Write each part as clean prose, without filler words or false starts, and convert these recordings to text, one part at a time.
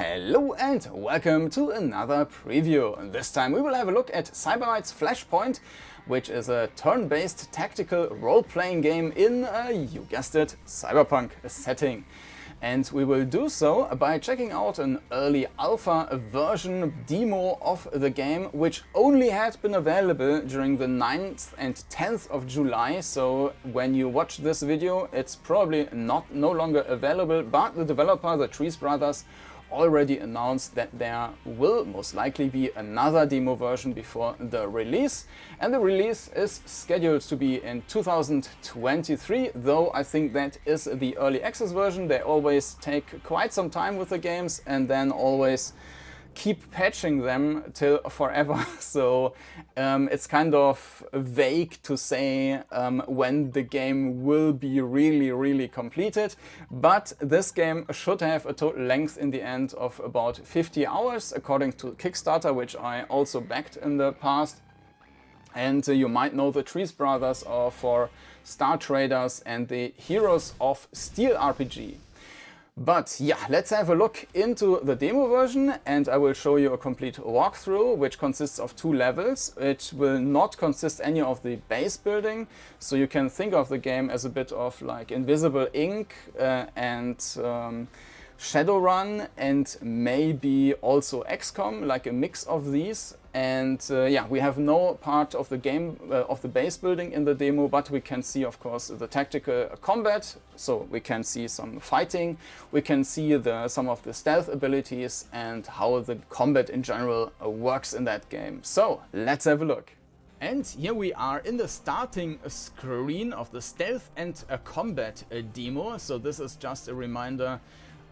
Hello and welcome to another preview. This time we will have a look at Cyberlight's Flashpoint, which is a turn-based tactical role-playing game in you guessed it, cyberpunk setting. And we will do so by checking out an early alpha version demo of the game, which only had been available during the 9th and 10th of July. So when you watch this video, it's probably no longer available, but the developer, the Trese brothers, already announced that there will most likely be another demo version before the release, and the release is scheduled to be in 2023, though I think that is the early access version. They always take quite some time with the games and then always keep patching them till forever, so it's kind of vague to say when the game will be really completed, but this game should have a total length in the end of about 50 hours according to Kickstarter, which I also backed in the past. And you might know the Trese brothers for Star Traders and the Heroes of Steel RPG. But yeah, let's have a look into the demo version, and I will show you a complete walkthrough which consists of 2 levels. It will not consist any of the base building, so you can think of the game as a bit of like Invisible Ink and Shadowrun, and maybe also XCOM, like a mix of these. And yeah, we have no part of the game of the base building in the demo, but we can see, of course, the tactical combat. So we can see some fighting, we can see some of the stealth abilities and how the combat in general works in that game. So let's have a look. And here we are in the starting screen of the stealth and combat demo. So this is just a reminder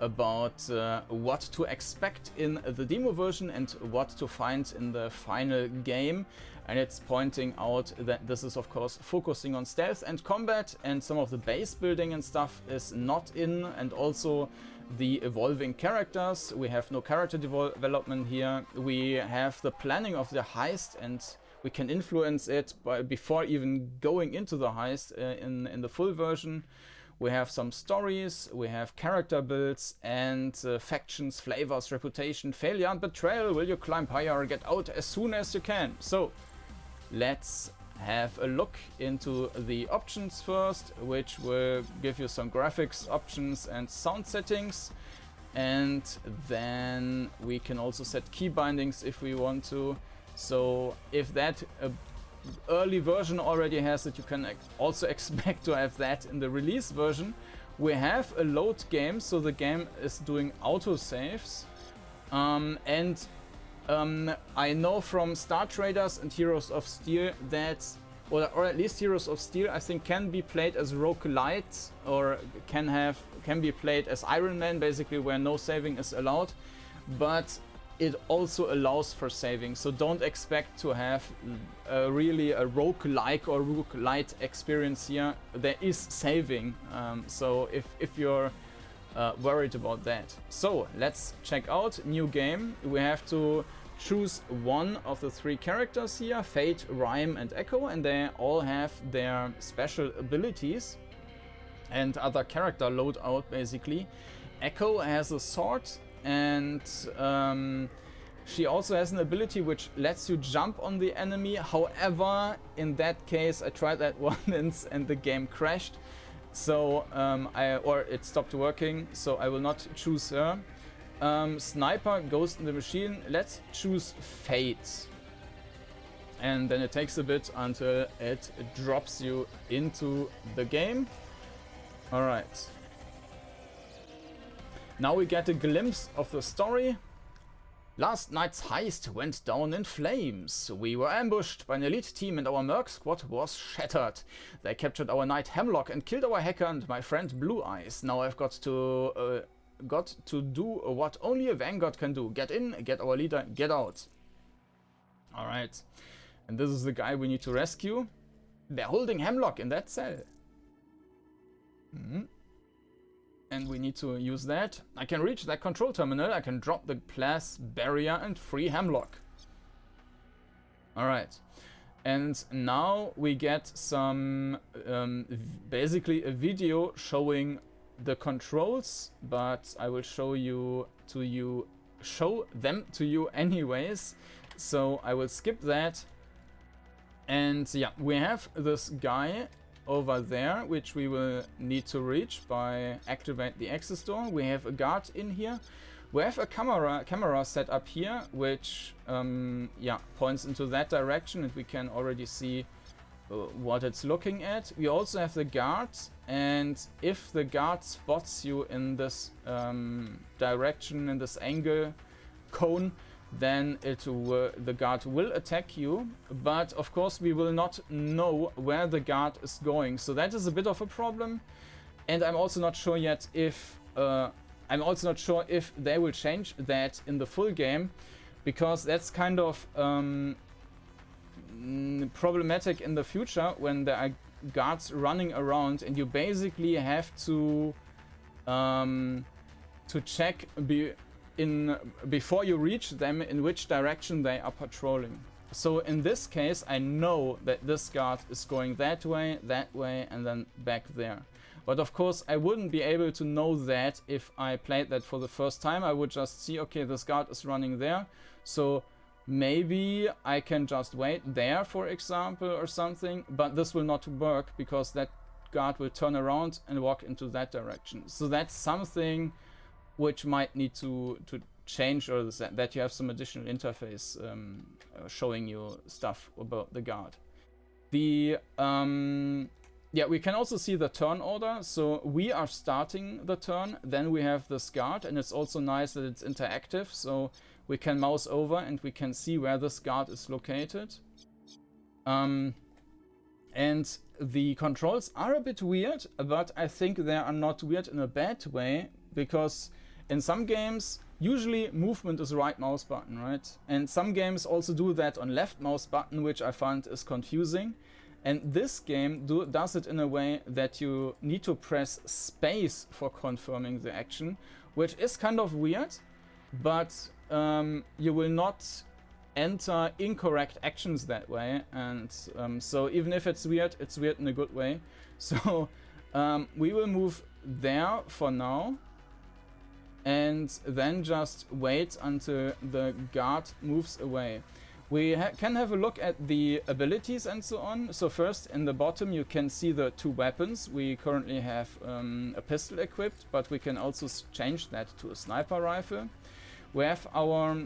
about what to expect in the demo version and what to find in the final game. And it's pointing out that this is of course focusing on stealth and combat, and some of the base building and stuff is not in, and also the evolving characters. We have no character development here. We have the planning of the heist, and we can influence it before even going into the heist in the full version. We have some stories, we have character builds and factions, flavors, reputation, failure and betrayal. Will you climb higher or get out as soon as you can? So let's have a look into the options first, which will give you some graphics options and sound settings. And then we can also set key bindings if we want to. So if that early version already has it, you can also expect to have that in the release version. We have a load game, so the game is doing auto saves, and I know from Star Traders and Heroes of Steel that, or at least Heroes of Steel, I think can be played as roguelite, or can be played as Iron Man, basically where no saving is allowed, but it also allows for saving, so don't expect to have really a roguelike or roguelite experience here. There is saving, so if you're worried about that. So let's check out new game. We have to choose one of the 3 characters here, Fate, Rhyme and Echo, and they all have their special abilities and other character loadout basically. Echo has a sword, and she also has an ability which lets you jump on the enemy. However, in that case I tried that once and the game crashed, so or it stopped working, so I will not choose her. Sniper, Ghost in the Machine, let's choose Fate, and then it takes a bit until it drops you into the game. Alright. Now we get a glimpse of the story. Last night's heist went down in flames. We were ambushed by an elite team and our merc squad was shattered. They captured our knight Hemlock and killed our hacker and my friend Blue Eyes. Now I've got to do what only a vanguard can do. Get in, get our leader, get out. Alright. And this is the guy we need to rescue. They're holding Hemlock in that cell. And we need to use that. I can reach that control terminal, I can drop the glass barrier and free Hemlock. Alright. And now we get some, basically a video showing the controls, but I will show you show them to you anyways, so I will skip that. And yeah, we have this guy over there, which we will need to reach by activate the access door. We have a guard in here. We have a camera set up here, which yeah, points into that direction, and we can already see what it's looking at. We also have the guard, and if the guard spots you in this direction, in this angle cone, then the guard will attack you. But of course we will not know where the guard is going, so that is a bit of a problem. And I'm also not sure yet if they will change that in the full game, because that's kind of problematic in the future when there are guards running around and you basically have to check before you reach them in which direction they are patrolling. So in this case I know that this guard is going that way, and then back there. But of course I wouldn't be able to know that if I played that for the first time. I would just see, okay, this guard is running there, so maybe I can just wait there, for example, or something. But this will not work because that guard will turn around and walk into that direction. So that's something which might need to change, or that you have some additional interface showing you stuff about the guard. Yeah, we can also see the turn order. So we are starting the turn, then we have this guard, and it's also nice that it's interactive, so we can mouse over and we can see where this guard is located. And the controls are a bit weird, but I think they are not weird in a bad way, because in some games usually movement is right mouse button, right? And some games also do that on left mouse button, which I find is confusing. And this game does it in a way that you need to press space for confirming the action, which is kind of weird, but you will not enter incorrect actions that way. And so even if it's weird in a good way. So we will move there for now, and then just wait until the guard moves away. We can have a look at the abilities and so on. So first, in the bottom, you can see the two weapons. We currently have a pistol equipped, but we can also change that to a sniper rifle. We have our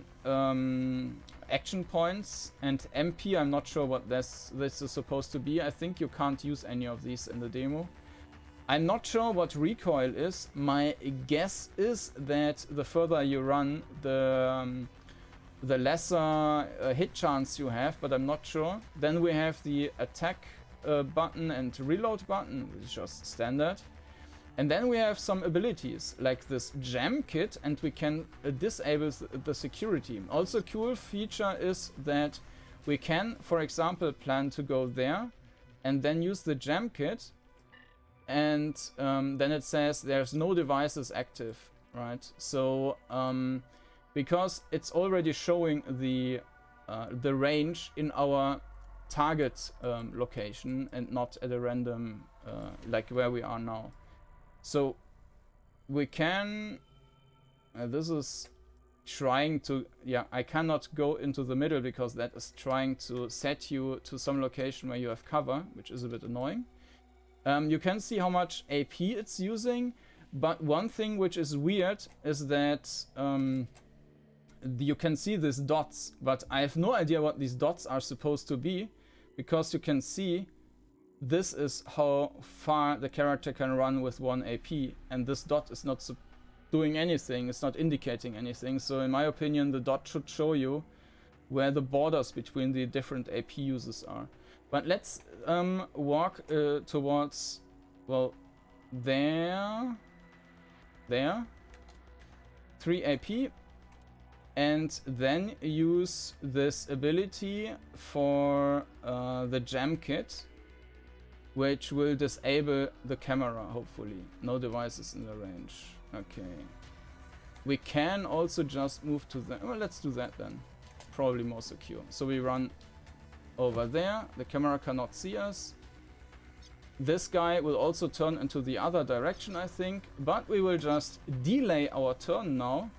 action points and MP. I'm not sure what this is supposed to be. I think you can't use any of these in the demo. I'm not sure what recoil is. My guess is that the further you run, the lesser hit chance you have, but I'm not sure. Then we have the attack button and reload button, which is just standard. And then we have some abilities, like this jam kit, and we can disable the security. Also, cool feature is that we can, for example, plan to go there and then use the jam kit, and then it says there's no devices active, right? So because it's already showing the range in our target location and not at a random like where we are now. So we can this is trying to, yeah, I cannot go into the middle because that is trying to set you to some location where you have cover, which is a bit annoying. You can see how much AP it's using, but one thing which is weird is that you can see these dots, but I have no idea what these dots are supposed to be, because you can see this is how far the character can run with 1 AP, and this dot is not doing anything, it's not indicating anything. So in my opinion, the dot should show you where the borders between the different AP uses are. But let's walk towards, well, there, 3 AP, and then use this ability for the jam kit, which will disable the camera, hopefully. No devices in the range. Okay. We can also just move to the... Well, let's do that then. Probably more secure. So we run over there. The camera cannot see us. This guy will also turn into the other direction, I think. But we will just delay our turn now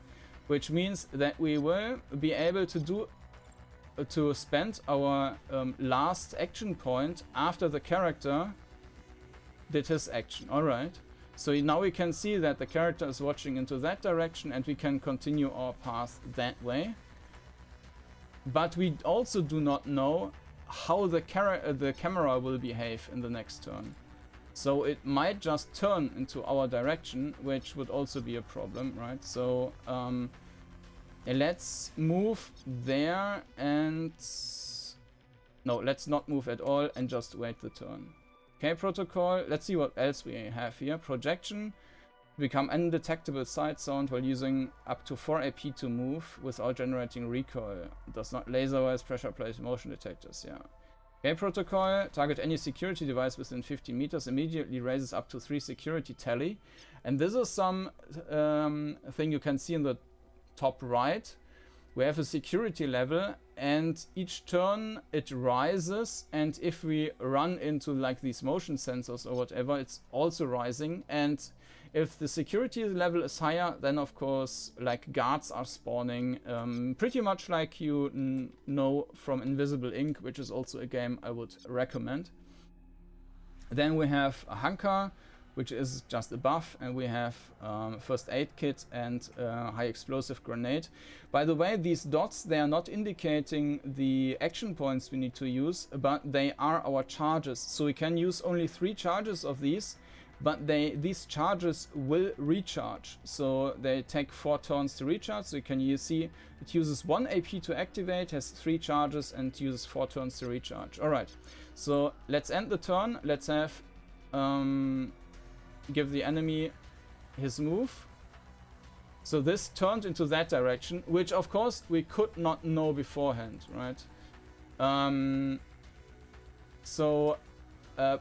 which means that we will be able to spend our last action point after the character did his action. Alright, so now we can see that the character is watching into that direction and we can continue our path that way. But we also do not know how the camera will behave in the next turn. So it might just turn into our direction, which would also be a problem, right? So let's move there and... No, let's not move at all and just wait the turn. Okay, protocol. Let's see what else we have here. Projection. Become undetectable sight sound while using up to 4 AP to move without generating recoil. Does not laser-wise pressure plate motion detectors, yeah. Okay, protocol. Target any security device within 15 meters. Immediately raises up to 3 security tally. And this is some thing you can see in the top right. We have a security level and each turn it rises, and if we run into like these motion sensors or whatever, it's also rising. And if the security level is higher, then of course like guards are spawning, pretty much like you know from Invisible Ink, which is also a game I would recommend. Then we have a Hunker, which is just a buff, and we have first aid kit and high explosive grenade. By the way, these dots, they are not indicating the action points we need to use, but they are our charges. So we can use only 3 charges of these, but these charges will recharge. So they take 4 turns to recharge. So you can see it uses 1 AP to activate, has 3 charges, and uses 4 turns to recharge. Alright, so let's end the turn. Let's have... give the enemy his move. So this turned into that direction, which of course we could not know beforehand, right? So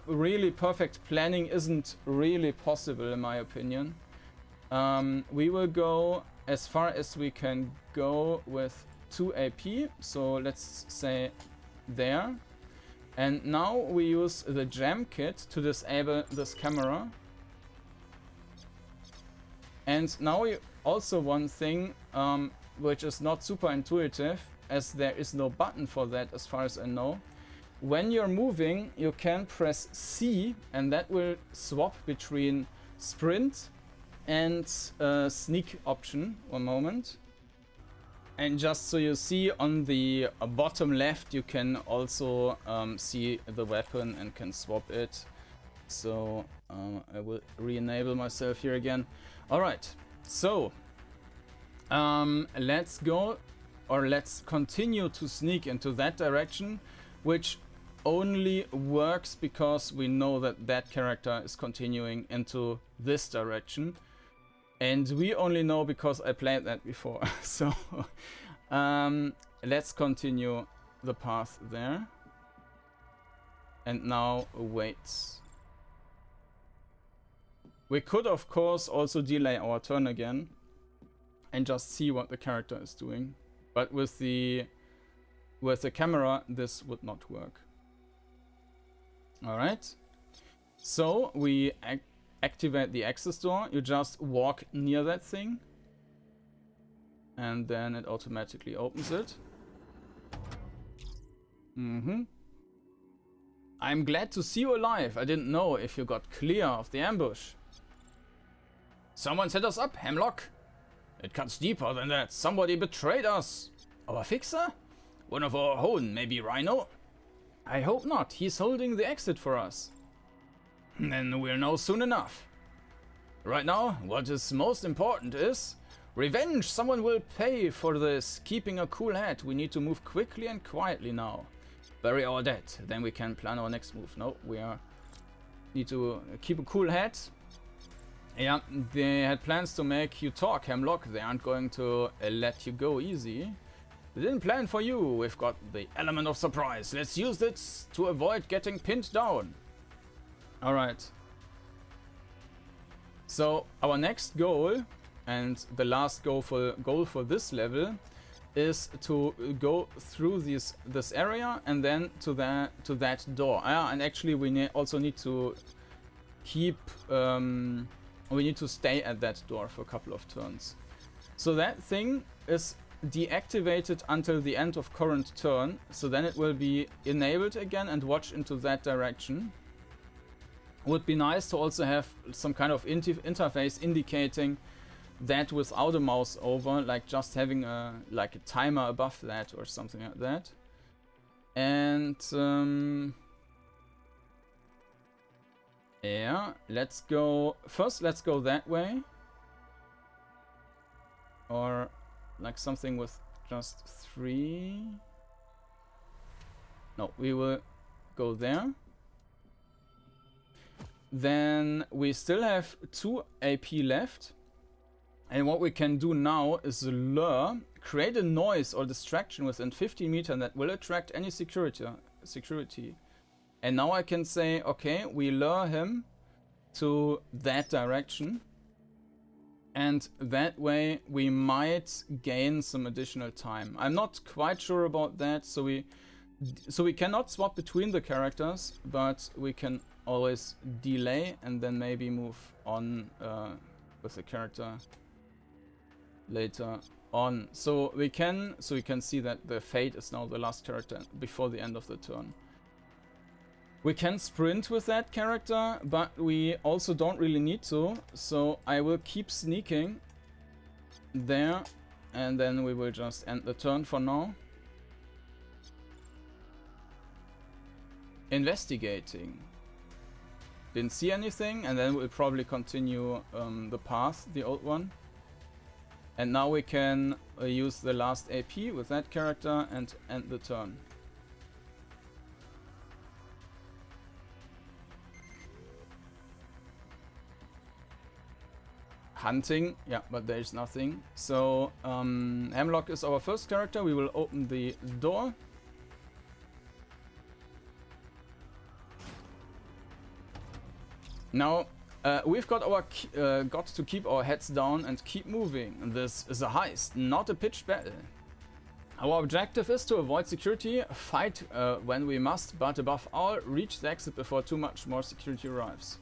really perfect planning isn't really possible in my opinion. We will go as far as we can go with 2 AP, so let's say there. And now we use the jam kit to disable this camera. And now also one thing which is not super intuitive, as there is no button for that as far as I know. When you're moving, you can press C and that will swap between sprint and sneak option. One moment. And just so you see, on the bottom left you can also see the weapon and can swap it. So I will re-enable myself here again. Alright, so let's go, or let's continue to sneak into that direction, which only works because we know that that character is continuing into this direction. And we only know because I played that before. So let's continue the path there. And now wait. We could of course also delay our turn again and just see what the character is doing. But with the camera this would not work. Alright. So we activate the access door. You just walk near that thing. And then it automatically opens it. I'm glad to see you alive. I didn't know if you got clear of the ambush. Someone set us up, Hemlock. It cuts deeper than that. Somebody betrayed us. Our fixer? One of our own, maybe Rhino? I hope not. He's holding the exit for us. Then we'll know soon enough. Right now, what is most important is revenge. Someone will pay for this. Keeping a cool head. We need to move quickly and quietly now. Bury our dead. Then we can plan our next move. No, need to keep a cool head. Yeah, they had plans to make you talk, Hemlock. They aren't going to let you go easy. They didn't plan for you. We've got the element of surprise. Let's use this to avoid getting pinned down. Alright. So our next goal, and the last goal for this level, is to go through this area and then to that door. And actually we also need to keep... we need to stay at that door for a couple of turns. So that thing is deactivated until the end of current turn. So then it will be enabled again and watch into that direction. Would be nice to also have some kind of interface indicating that without a mouse over, like just having a timer above that or something like that. And yeah, let's go that way, or like something with just 3. No, we will go there. Then we still have 2 AP left. And what we can do now is lure, create a noise or distraction within 50 meters that will attract any security. And now I can say, okay, we lure him to that direction. And that way we might gain some additional time. I'm not quite sure about that, so we cannot swap between the characters, but we can always delay and then maybe move on with the character later on. So we can see that the Fate is now the last character before the end of the turn. We can sprint with that character, but we also don't really need to. So I will keep sneaking there, and then we will just end the turn for now. Investigating. Didn't see anything, and then we'll probably continue the path, the old one. And now we can use the last AP with that character and end the turn. Hunting, yeah, but there is nothing. So Hemlock is our first character. We will open the door. Now we've got to keep our heads down and keep moving. This is a heist, not a pitched battle. Our objective is to avoid security, fight when we must, but above all, reach the exit before too much more security arrives.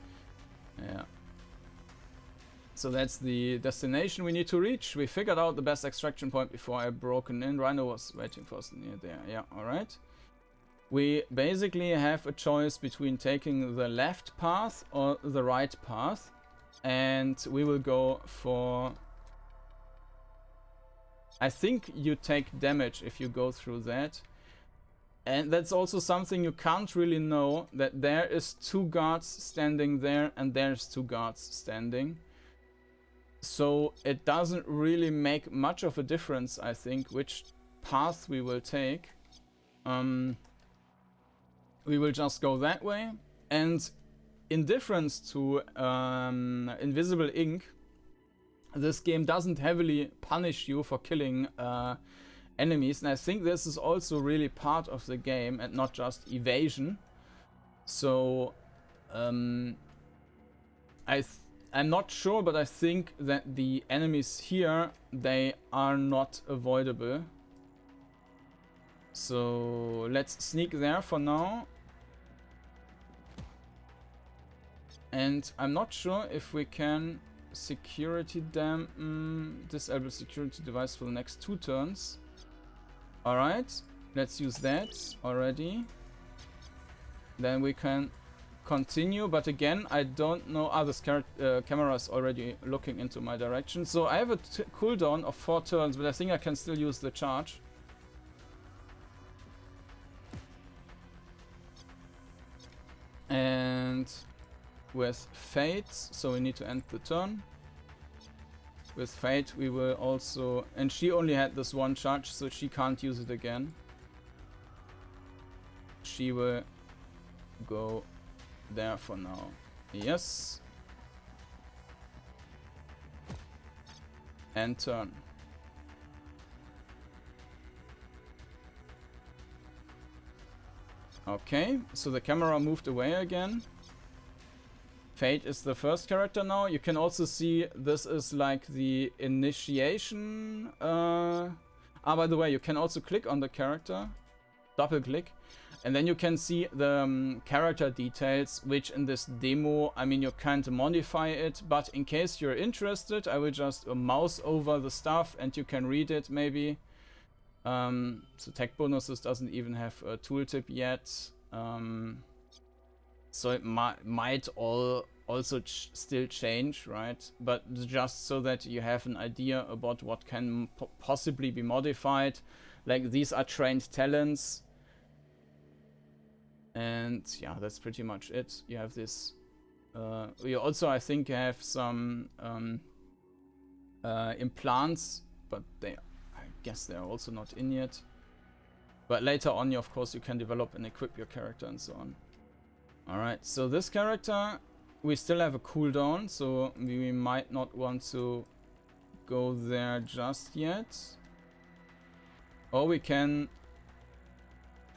Yeah. So that's the destination we need to reach. We figured out the best extraction point before I broken in. Rhino was waiting for us near there. Yeah, alright. We basically have a choice between taking the left path or the right path. And we will go for... I think you take damage if you go through that. And that's also something you can't really know, that there is 2 guards standing there and there's 2 guards standing. So it doesn't really make much of a difference, I think, which path we will take. We will just go that way. And in difference to Invisible Ink, this game doesn't heavily punish you for killing enemies. And I think this is also really part of the game and not just evasion. So I'm not sure, but I think that the enemies here, they are not avoidable. So let's sneak there for now. And I'm not sure if we can security disable security device for the next 2 turns. Alright, let's use that already. Then we can continue, but again, I don't know. This camera is already looking into my direction. So I have a cooldown of 4 turns, but I think I can still use the charge. And with Fate, so we need to end the turn. With Fate, we will also... And she only had this 1 charge, so she can't use it again. She will go there for now. Yes. And turn. Okay, so the camera moved away again. Fate is the first character now. You can also see this is like the initiation. By the way, you can also click on the character. Double click. And then you can see the character details, which in this demo, I mean, you can't modify it, but in case you're interested, I will just mouse over the stuff and you can read it maybe. So tech bonuses doesn't even have a tooltip yet. So it might also still change, right? But just so that you have an idea about what can possibly be modified. Like, these are trained talents. And yeah, that's pretty much it. You have this. You also, I think, have some implants, but I guess they're also not in yet. But later on, of course, you can develop and equip your character and so on. Alright, so this character, we still have a cooldown, so we might not want to go there just yet. Or we can...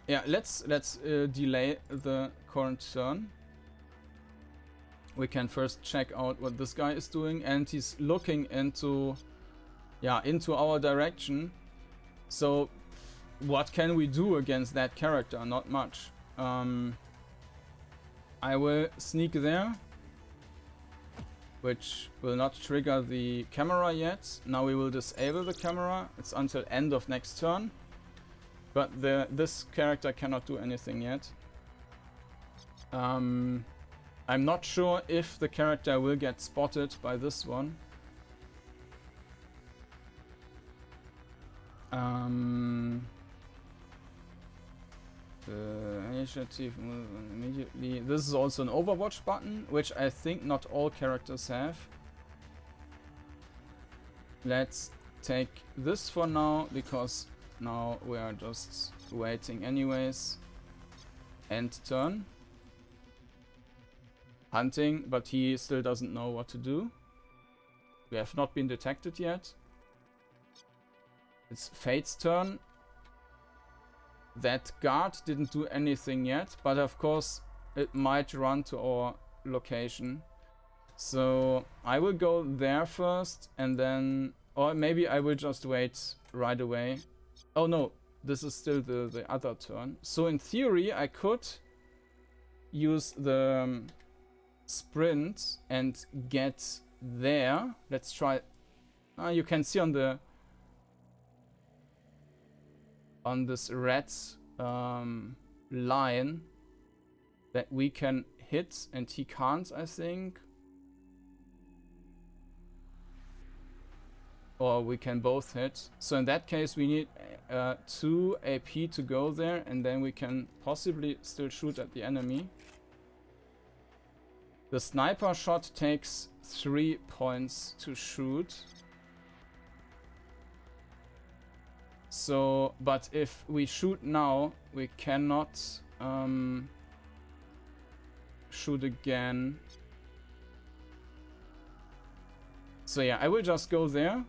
Yeah, let's delay the current turn. We can first check out what this guy is doing, and he's looking into our direction. So what can we do against that character? Not much. I will sneak there, which will not trigger the camera yet. Now we will disable the camera. It's until end of next turn. But this character cannot do anything yet. I'm not sure if the character will get spotted by this one. The initiative move immediately. This is also an Overwatch button, which I think not all characters have. Let's take this for now, because now we are just waiting anyways. End turn. Hunting, but he still doesn't know what to do. We have not been detected yet. It's Fate's turn. That guard didn't do anything yet, but of course it might run to our location. So I will go there first and then... Or maybe I will just wait right away. Oh no, this is still the other turn. So in theory I could use the sprint and get there. Let's try... you can see on this red line that we can hit and he can't, I think. Or we can both hit. So in that case we need 2 AP to go there, and then we can possibly still shoot at the enemy. The sniper shot takes 3 points to shoot. So, but if we shoot now, we cannot shoot again. So yeah, I will just go there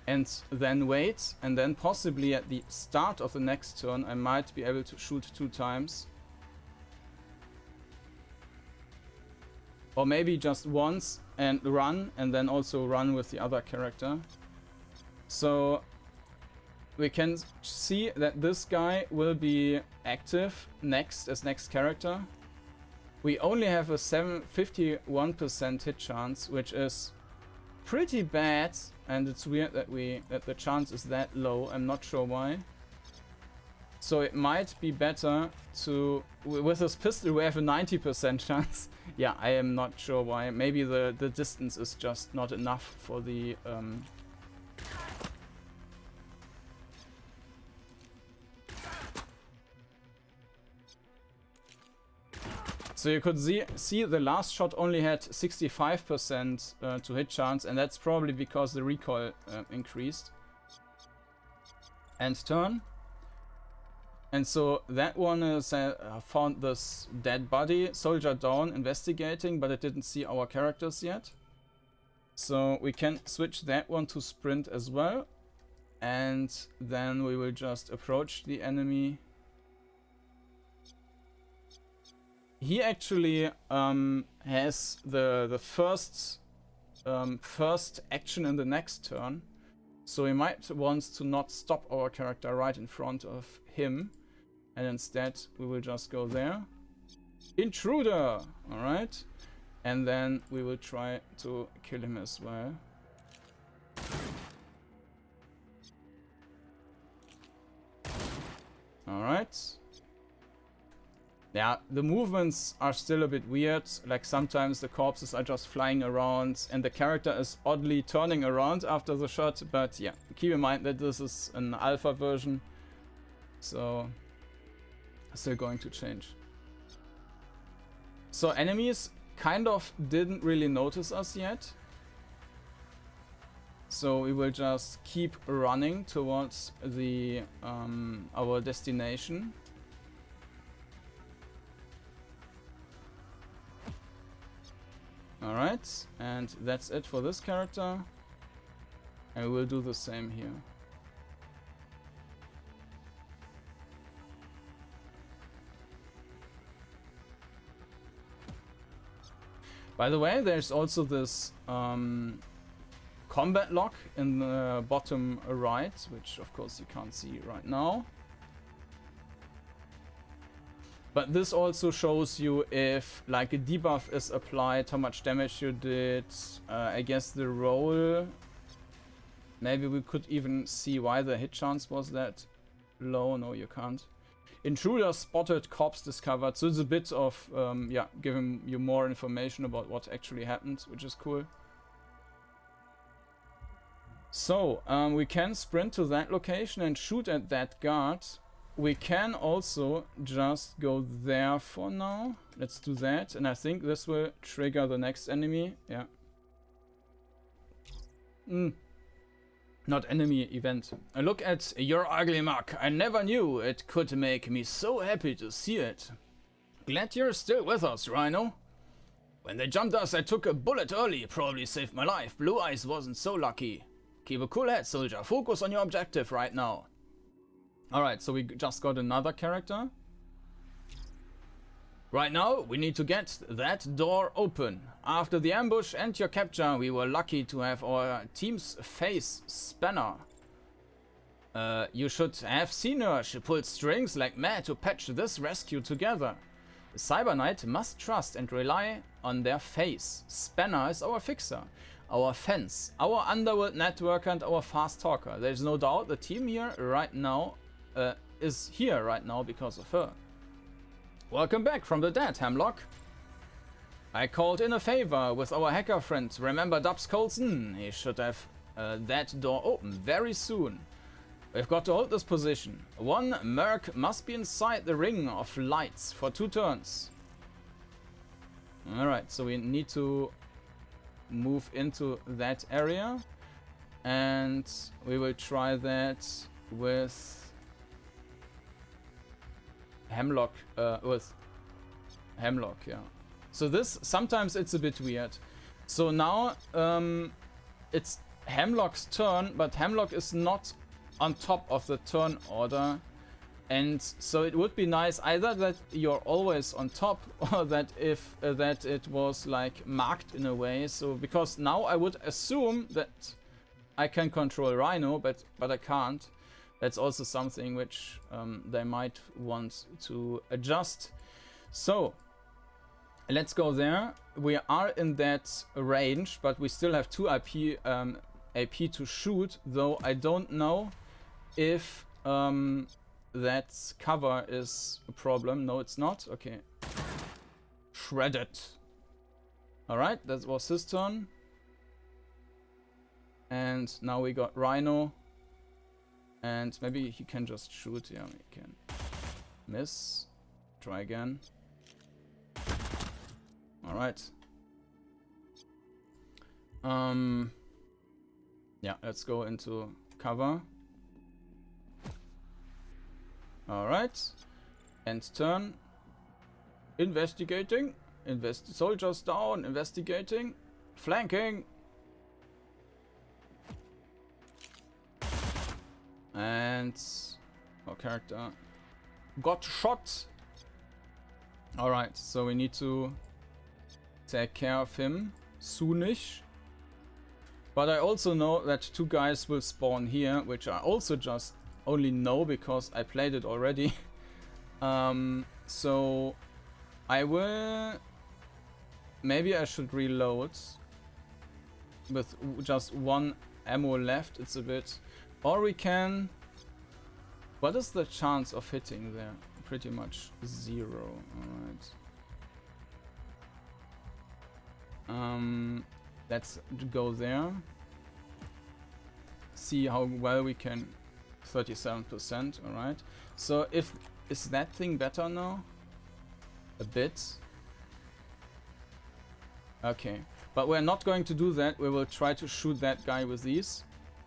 and then wait, and then possibly at the start of the next turn I might be able to shoot 2 times. Or maybe just once and run, and then also run with the other character. So we can see that this guy will be active as next character. We only have a 51% hit chance, which is pretty bad, and it's weird that the chance is that low. I'm not sure why. So it might be better to... With this pistol we have a 90% chance. Yeah, I am not sure why. Maybe the distance is just not enough for the... So you could see the last shot only had 65% to hit chance, and that's probably because the recoil increased. End turn. And so that one is found this dead body, soldier down, investigating, but it didn't see our characters yet. So we can switch that one to sprint as well. And then we will just approach the enemy. He actually has the first action in the next turn. So he might want to not stop our character right in front of him. And instead, we will just go there. Intruder! Alright. And then we will try to kill him as well. Alright. Yeah, the movements are still a bit weird. Like sometimes the corpses are just flying around and the character is oddly turning around after the shot. But yeah, keep in mind that this is an alpha version. So, still going to change. So enemies kind of didn't really notice us yet. So we will just keep running towards the our destination. Alright, and that's it for this character. And we will do the same here. By the way, there's also this combat log in the bottom right, which of course you can't see right now. But this also shows you if like a debuff is applied, how much damage you did, I guess the roll. Maybe we could even see why the hit chance was that low. No, you can't. Intruder spotted, corpse discovered. So it's a bit of, yeah, giving you more information about what actually happened, which is cool. So, we can sprint to that location and shoot at that guard. We can also just go there for now. Let's do that. And I think this will trigger the next enemy. Yeah. Not enemy, event. A look at your ugly mug. I never knew it could make me so happy to see it. Glad you're still with us, Rhino. When they jumped us, I took a bullet early. Probably saved my life. Blue Eyes wasn't so lucky. Keep a cool head, soldier. Focus on your objective right now. Alright, so we just got another character. Right now, we need to get that door open. After the ambush and your capture, we were lucky to have our team's face, Spanner. You should have seen her. She pulled strings like mad to patch this rescue together. The Cyber Knight must trust and rely on their face. Spanner is our fixer, our fence, our underworld networker and our fast talker. There's no doubt the team here right now is here right now because of her. Welcome back from the dead, Hemlock. I called in a favor with our hacker friend. Remember Dubs Coulson? He should have that door open very soon. We've got to hold this position. One merc must be inside the ring of lights for 2 turns. Alright, so we need to move into that area. And we will try that with Hemlock, yeah. So this, sometimes it's a bit weird. So now it's Hemlock's turn, but Hemlock is not on top of the turn order. And so it would be nice either that you're always on top or that if that it was like marked in a way. So because now I would assume that I can control Rhino, but I can't. That's also something which they might want to adjust. So let's go there. We are in that range, but we still have 2 AP to shoot, though I don't know if that cover is a problem. No, it's not. Okay. Shredded. Alright, that was his turn. And now we got Rhino. And maybe he can just shoot. Yeah, he can. Miss. Try again. Alright. Yeah, let's go into cover. Alright. End turn. Investigating. Soldiers down. Investigating. Flanking. And our character got shot. Alright, so we need to take care of him soonish. But I also know that 2 guys will spawn here, which I also just only know because I played it already. So I will... Maybe I should reload with just one ammo left. It's a bit... Or we can... What is the chance of hitting there? Pretty much 0. Alright. Let's go there. See how well we can... 37%, alright. So if... Is that thing better now? A bit. Okay. But we're not going to do that. We will try to shoot that guy with these.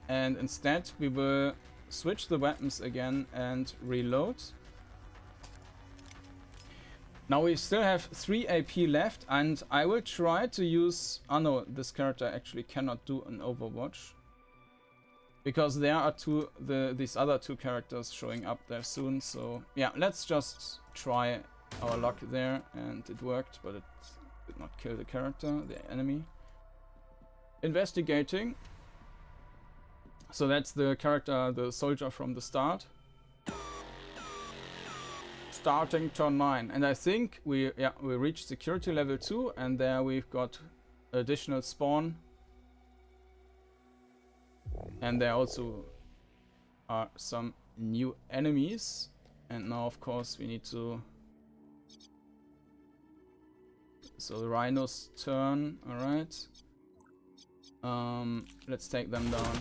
And instead we will switch the weapons again and reload. Now we still have 3 AP left, and I will try to use... Oh no, this character actually cannot do an Overwatch. Because there are these other 2 characters showing up there soon, so... Yeah, let's just try our luck there, and it worked, but it did not kill the character, the enemy. Investigating. So that's the character, the soldier from the start. Starting turn 9. And I think we reached security level 2, and there we've got additional spawn. And there also are some new enemies. And now of course we need to... So the rhino's turn, alright. Let's take them down.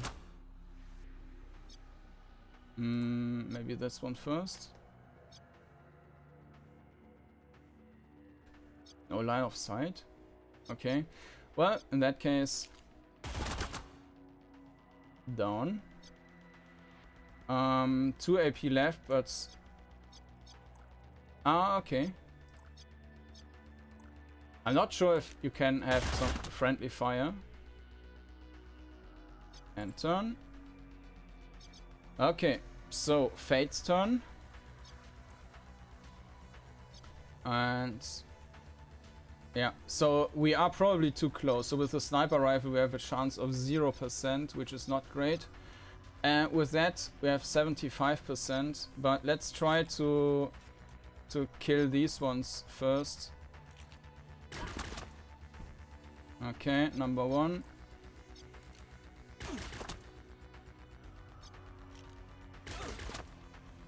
Maybe this one first. No line of sight. Okay. Well, in that case... Down. 2 AP left, but... Ah, okay. I'm not sure if you can have some friendly fire. And turn. Okay, so Fate's turn. And... Yeah, so we are probably too close. So with the sniper rifle we have a chance of 0%, which is not great. And with that we have 75%. But let's try to kill these ones first. Okay, number 1.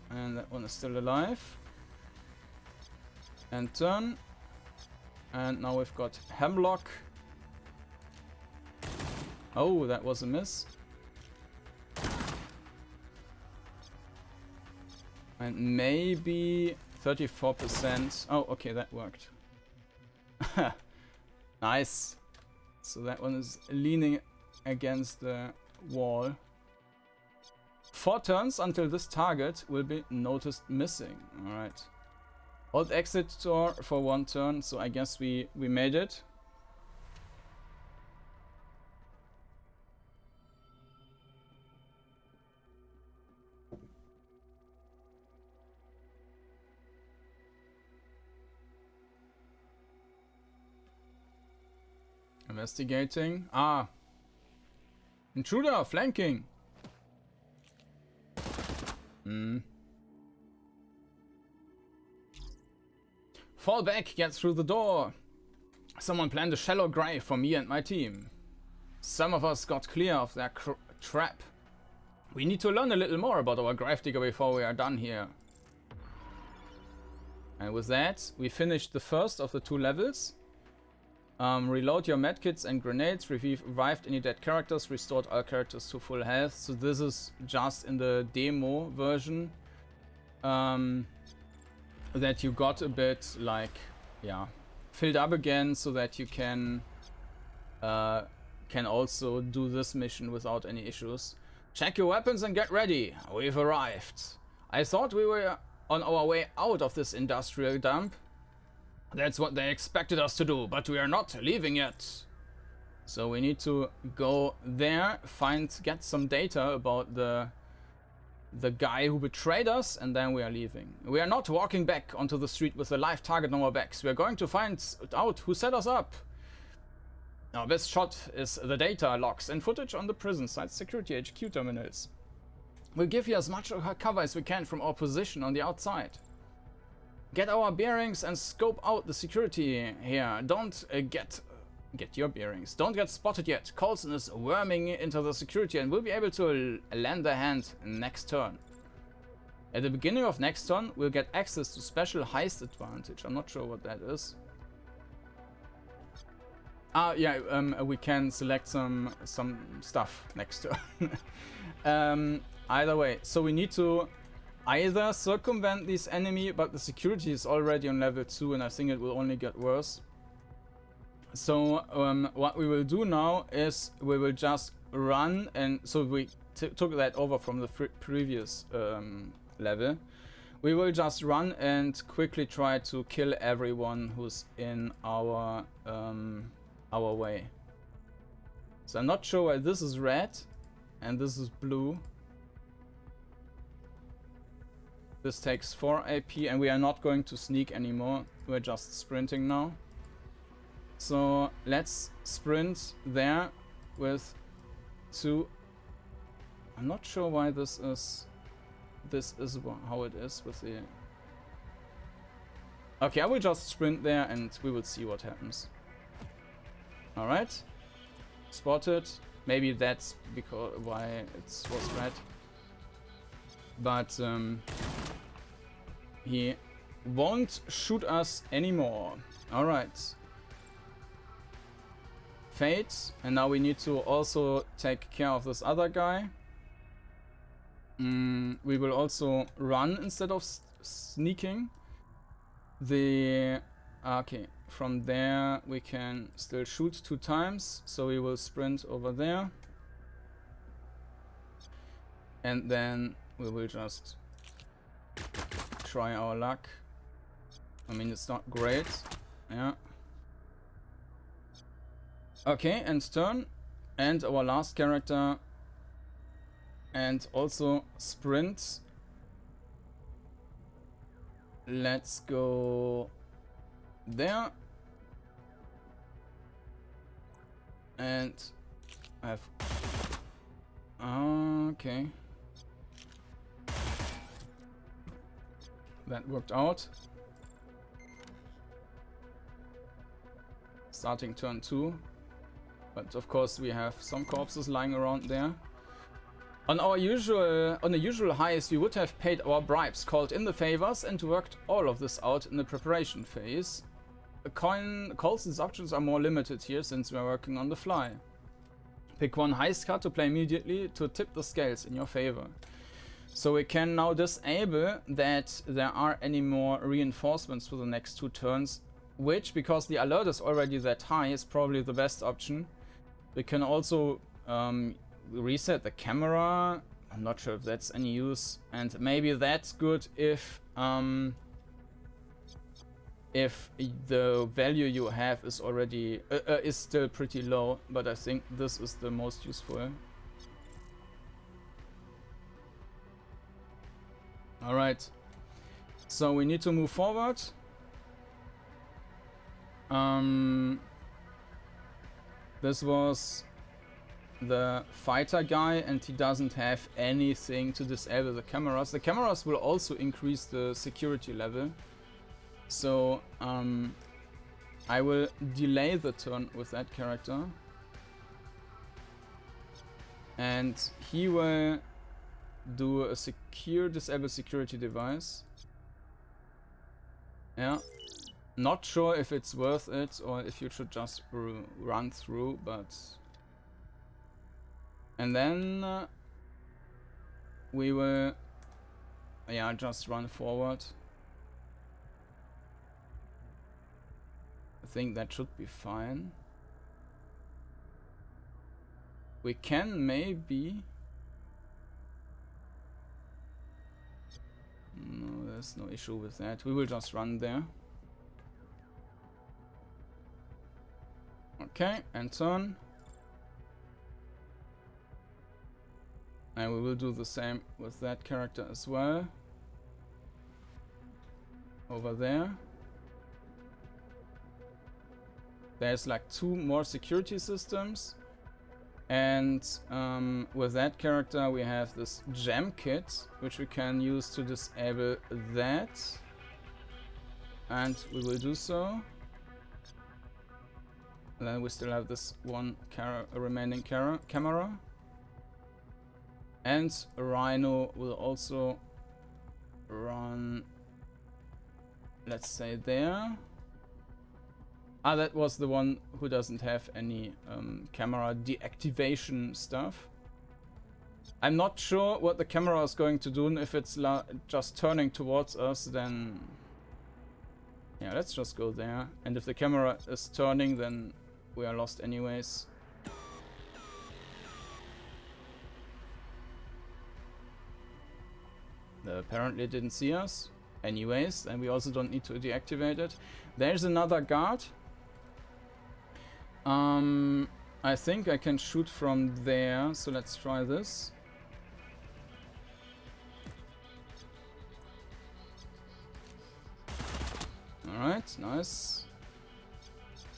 And that one is still alive. And turn. And now we've got Hemlock. Oh, that was a miss. And maybe 34%. Oh, okay, that worked. Nice. So that one is leaning against the wall. 4 turns until this target will be noticed missing. Alright. Hold exit door for 1 turn, so I guess we made it. Investigating. Ah! Intruder! Flanking! Fall back, get through the door. Someone planned a shallow grave for me and my team. Some of us got clear of their trap. We need to learn a little more about our gravedigger before we are done here. And with that, we finished the first of the 2 levels. Reload your medkits and grenades, revived any dead characters, restored all characters to full health. So this is just in the demo version. That you got a bit like, yeah, filled up again so that you can also do this mission without any issues. Check your weapons and get ready. We've arrived. I thought we were on our way out of this industrial dump. That's what they expected us to do, but we are not leaving yet. So we need to go there, get some data about the guy who betrayed us, and then we are leaving. We are not walking back onto the street with a live target on our backs. We are going to find out who set us up. Now this shot is the data logs and footage on the prison site security HQ terminals. We'll give you as much cover as we can from our position on the outside. Get our bearings and scope out the security here. Don't get your bearings. Don't get spotted yet. Coulson is worming into the security and will be able to lend a hand next turn. At the beginning of next turn, we'll get access to special heist advantage. I'm not sure what that is. Yeah, we can select some stuff next turn. Either way, so we need to either circumvent this enemy, but the security is already on level 2 and I think it will only get worse. So what we will do now is we will just run, and so we took that over from the previous level. We will just run and quickly try to kill everyone who's in our way. So I'm not sure why this is red and this is blue. This takes 4 AP and we are not going to sneak anymore. We're just sprinting now. So let's sprint there with 2. I'm not sure why this is how it is with the... Okay, I will just sprint there and we will see what happens. Alright. Spotted. Maybe that's because why it was red. But he won't shoot us anymore. Alright. Fate. And now we need to also take care of this other guy. We will also run instead of sneaking. Okay, from there we can still shoot 2 times, so we will sprint over there. And then we will just try our luck. I mean, it's not great. Yeah. Okay, and turn. And our last character. And also sprint. Let's go there. And I have... Okay. That worked out. Starting turn 2. But of course we have some corpses lying around there. On the usual heist, we would have paid our bribes, called in the favors, and worked all of this out in the preparation phase. Coulson's options are more limited here, since we are working on the fly. Pick one heist card to play immediately to tip the scales in your favor. So we can now disable that there are any more reinforcements for the next 2 turns, which, because the alert is already that high, is probably the best option. We can also reset the camera. I'm not sure if that's any use, and maybe that's good if the value you have is already is still pretty low, but I think this is the most useful. All right, so we need to move forward. This was the fighter guy, and he doesn't have anything to disable the cameras. The cameras will also increase the security level. So I will delay the turn with that character. And he will do a disable security device. Yeah. Not sure if it's worth it or if you should just run through, but... And then we will, yeah, just run forward. I think that should be fine. We can maybe... No, there's no issue with that. We will just run there. Okay, and turn. And we will do the same with that character as well. Over there. There's like 2 more security systems. And with that character we have this gem kit, which we can use to disable that. And we will do so. And then we still have this one remaining camera. And Rhino will also run, let's say, there. Ah, that was the one who doesn't have any camera deactivation stuff. I'm not sure what the camera is going to do, and if it's just turning towards us, then... Yeah, let's just go there. And if the camera is turning, then we are lost anyways. They apparently didn't see us. Anyways, and we also don't need to deactivate it. There's another guard. I think I can shoot from there, so let's try this. Alright, nice.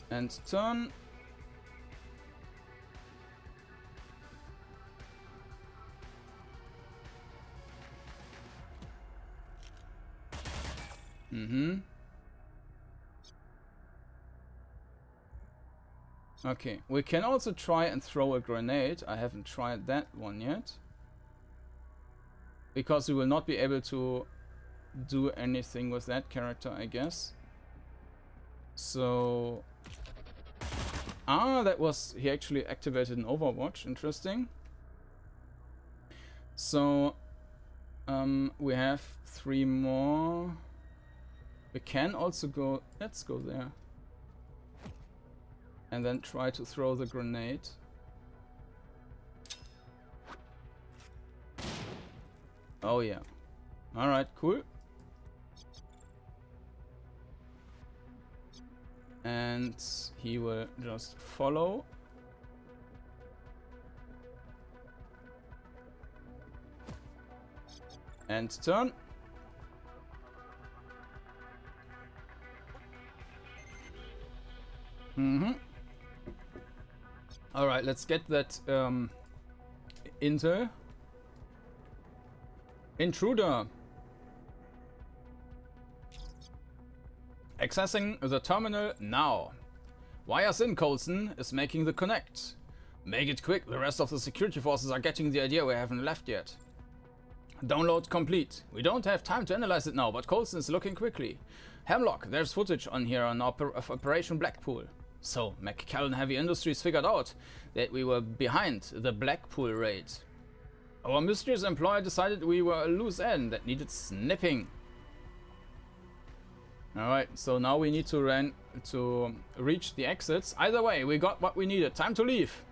And turn. Okay, we can also try and throw a grenade. I haven't tried that one yet. Because we will not be able to do anything with that character, I guess. So... Ah, that was... He actually activated an Overwatch. Interesting. So... we have 3 more. We can also go... Let's go there. And then try to throw the grenade. Oh yeah. Alright, cool. And he will just follow. And turn. Alright, let's get that intel. Intruder. Accessing the terminal now. Wires in, Coulson is making the connect. Make it quick, the rest of the security forces are getting the idea we haven't left yet. Download complete. We don't have time to analyze it now, but Coulson is looking quickly. Hemlock, there's footage on here of Operation Blackpool. So, McCallan Heavy Industries figured out that we were behind the Blackpool raid. Our mysterious employer decided we were a loose end that needed snipping. Alright, so now we need to reach the exits. Either way, we got what we needed. Time to leave.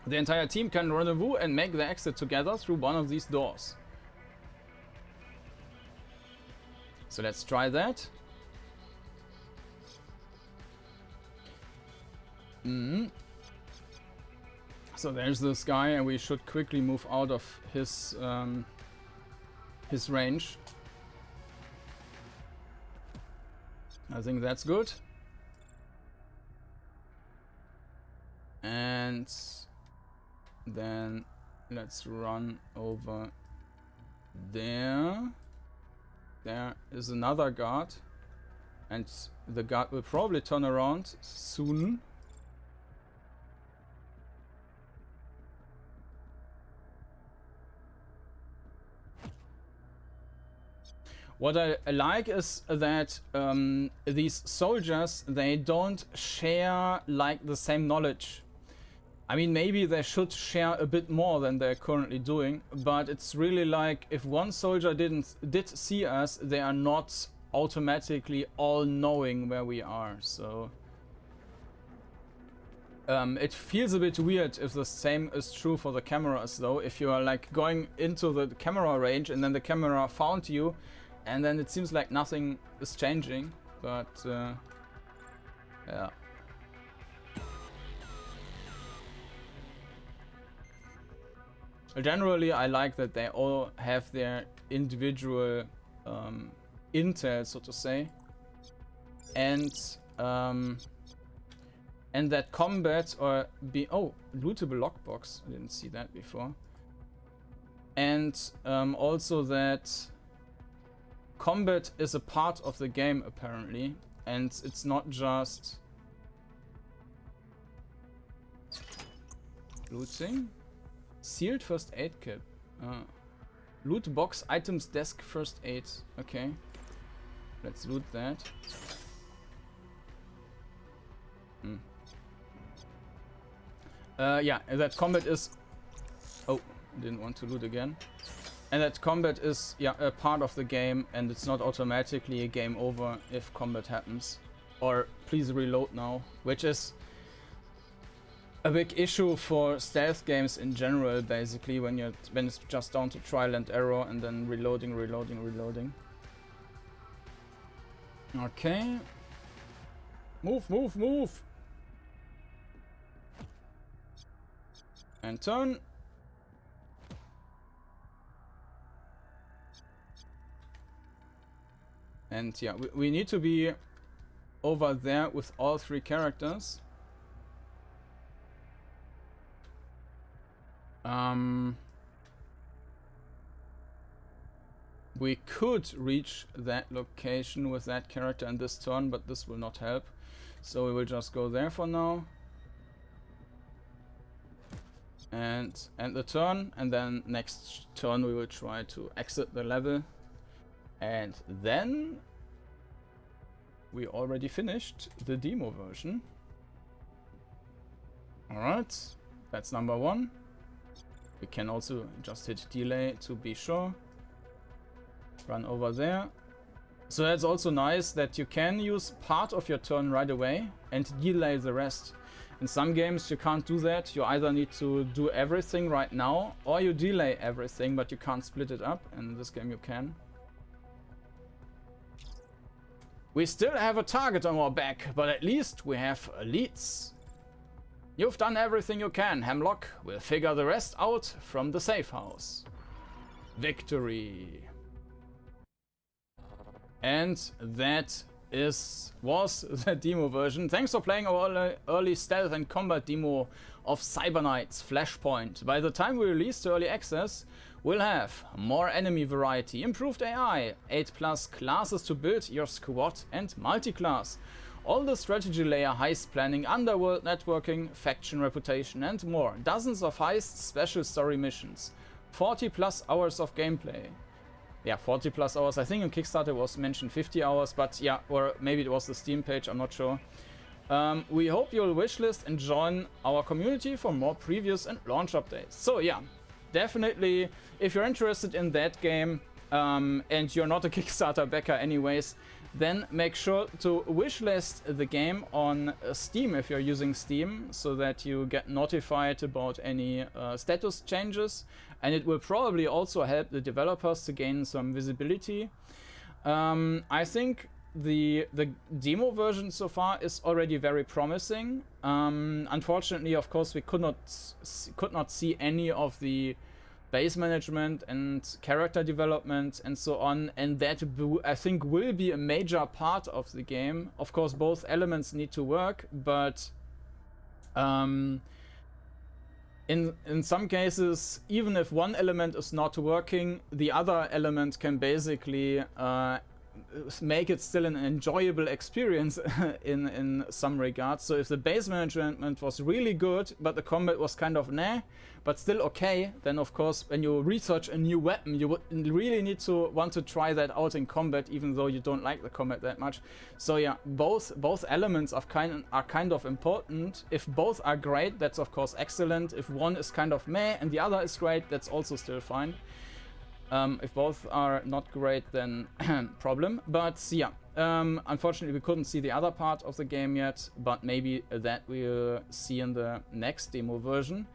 The entire team can rendezvous and make the exit together through one of these doors. So let's try that. So there's this guy, and we should quickly move out of his range. I think that's good. And then let's run over there. There is another guard, and the guard will probably turn around soon. What I like is that these soldiers, they don't share like the same knowledge. I mean, maybe they should share a bit more than they're currently doing, but it's really like if one soldier did see us, they are not automatically all knowing where we are. So it feels a bit weird if the same is true for the cameras, though. If you are like going into the camera range and then the camera found you, and then it seems like nothing is changing, but yeah. Generally, I like that they all have their individual intel, so to say, and that combat lootable lockbox. I didn't see that before, and also that combat is a part of the game apparently, and it's not just looting. Sealed first aid kit. Loot box, items, desk, first aid. Okay. Let's loot that. Yeah, that combat is... Oh, didn't want to loot again. And that combat is, yeah, a part of the game, and it's not automatically a game over if combat happens. Or please reload now, which is a big issue for stealth games in general, basically, when it's just down to trial and error and then reloading. Okay. Move! And turn. And yeah, we need to be over there with all 3 characters. We could reach that location with that character in this turn, but this will not help. So we will just go there for now. And end the turn, and then next turn we will try to exit the level. And then we already finished the demo version. Alright, that's number 1. We can also just hit delay to be sure. Run over there. So that's also nice that you can use part of your turn right away and delay the rest. In some games you can't do that. You either need to do everything right now or you delay everything, but you can't split it up. In this game you can. We still have a target on our back, but at least we have elites. You've done everything you can, Hemlock. We'll figure the rest out from the safe house. Victory. And that was the demo version. Thanks for playing our early stealth and combat demo of Cybernight's Flashpoint. By the time we release the early access, we'll have more enemy variety, improved AI, 8+ classes to build your squad, and multi-class. All the strategy layer, heist planning, underworld networking, faction reputation, and more. Dozens of heists, special story missions. 40+ hours of gameplay. Yeah, 40+ hours. I think on Kickstarter was mentioned 50 hours, but yeah, or maybe it was the Steam page, I'm not sure. We hope you'll wishlist and join our community for more previews and launch updates. So yeah, definitely, if you're interested in that game, and you're not a Kickstarter backer anyways, then make sure to wishlist the game on Steam if you're using Steam, so that you get notified about any status changes, and it will probably also help the developers to gain some visibility. I think the demo version so far is already very promising. Unfortunately, of course, we could not see any of the base management and character development and so on, and that I think will be a major part of the game. Of course, both elements need to work, but in some cases, even if one element is not working, the other element can basically make it still an enjoyable experience in some regards. So if the base management was really good, but the combat was kind of nah, but still okay, then of course when you research a new weapon, you would really need to want to try that out in combat, even though you don't like the combat that much. So yeah, both elements are kind of important. If both are great, that's of course excellent. If one is kind of meh and the other is great, that's also still fine. If both are not great, then problem. But yeah, unfortunately we couldn't see the other part of the game yet, but maybe that we'll see in the next demo version.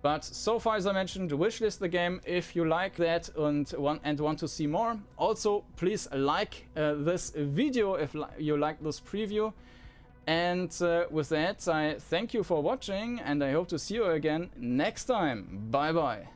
But so far, as I mentioned, wishlist the game if you like that and want to see more. Also, please like this video if you like this preview. And with that, I thank you for watching, and I hope to see you again next time. Bye bye.